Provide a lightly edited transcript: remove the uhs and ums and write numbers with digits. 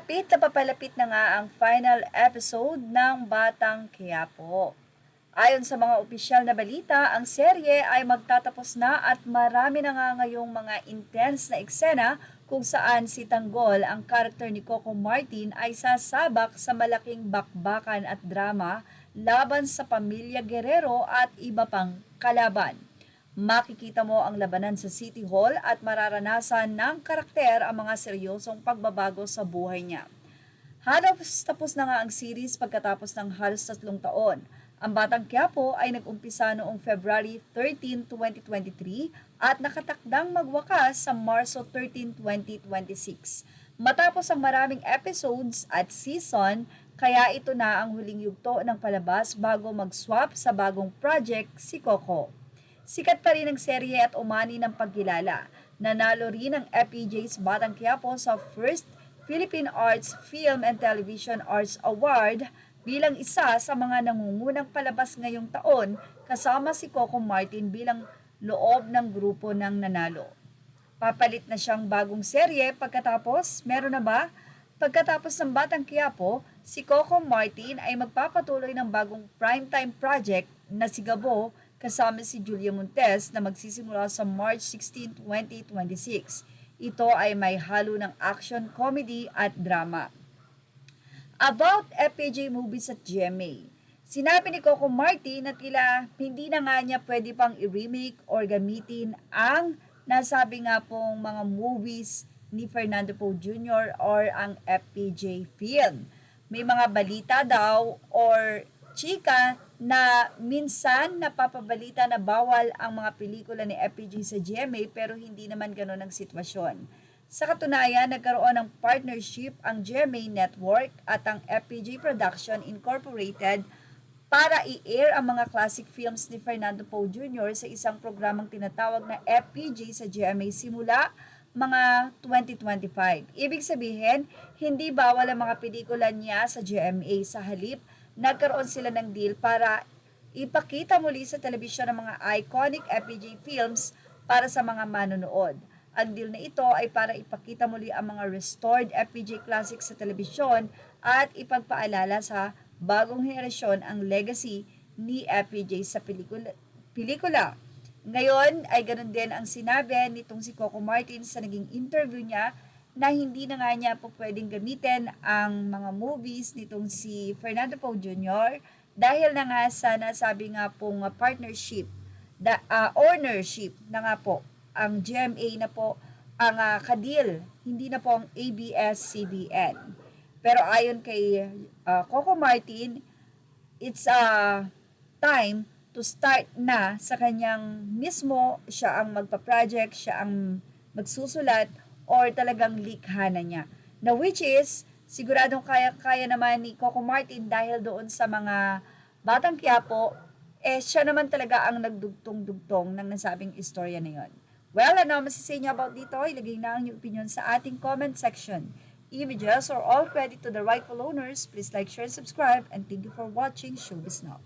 Papalapit na nga ang final episode ng Batang Quiapo. Ayon sa mga opisyal na balita, ang serye ay magtatapos na at marami na nga ngayong mga intense na eksena kung saan si Tanggol, ang karakter ni Coco Martin, ay sasabak sa malaking bakbakan at drama laban sa pamilya Guerrero at iba pang kalaban. Makikita mo ang labanan sa City Hall at mararanasan ng karakter ang mga seryosong pagbabago sa buhay niya. Halos tapos na nga ang series pagkatapos ng halos 3 taon. Ang Batang Quiapo ay nag-umpisa noong February 13, 2023 at nakatakdang magwakas sa Marso 13, 2026. Matapos ang maraming episodes at season, kaya ito na ang huling yugto ng palabas bago mag-swap sa bagong project si Coco. Sikat pa rin ang serye at umani ng pagkilala. Nanalo rin ang FPJ's Batang Quiapo sa First Philippine Arts Film and Television Arts Award bilang isa sa mga nangungunang palabas ngayong taon kasama si Coco Martin bilang loob ng grupo ng nanalo. Papalit na siyang bagong serye pagkatapos, meron na ba? Pagkatapos ng Batang Quiapo, si Coco Martin ay magpapatuloy ng bagong primetime project na si Gabo kasama si Julia Montes na magsisimula sa March 16, 2026. Ito ay may halo ng action, comedy at drama. About FPJ movies at GMA. Sinabi ni Coco Martin na tila hindi na nga niya pwede pang i-remake or gamitin ang nasabi nga pong mga movies ni Fernando Poe Jr. or ang FPJ film. May mga balita daw or chika na minsan napapabalita na bawal ang mga pelikula ni FPJ sa GMA pero hindi naman ganoon ang sitwasyon. Sa katunayan, nagkaroon ng partnership ang GMA Network at ang FPJ Production Incorporated para i-air ang mga classic films ni Fernando Poe Jr. sa isang programang tinatawag na FPJ sa GMA simula mga 2025. Ibig sabihin, hindi bawal ang mga pelikula niya sa GMA. Sa halip, nagkaroon sila ng deal para ipakita muli sa telebisyon ang mga iconic FPJ films para sa mga manonood. Ang deal na ito ay para ipakita muli ang mga restored FPJ classics sa telebisyon at ipagpaalala sa bagong henerasyon ang legacy ni FPJ sa pelikula. Ngayon ay ganun din ang sinabi nitong si Coco Martin sa naging interview niya na hindi na nga niya po pwedeng gamitin ang mga movies nitong si Fernando Poe Jr. dahil na nga sa nasabi nga pong partnership, ownership na nga po ang GMA na po ang kadil, hindi na po ang ABS-CBN. Pero ayon kay Coco Martin, it's time to start na sa kanyang mismo, siya ang magpa-project, siya ang magsusulat, or talagang likha na niya. Na which is, siguradong kaya naman ni Coco Martin dahil doon sa mga Batang Quiapo, siya naman talaga ang nagdugtong-dugtong ng nasabing istorya na yon. Well, ano masisay niyo about dito? Ilagay na ang inyong opinion sa ating comment section. Images or all credit to the rightful owners. Please like, share, and subscribe. And thank you for watching Showbiz Now.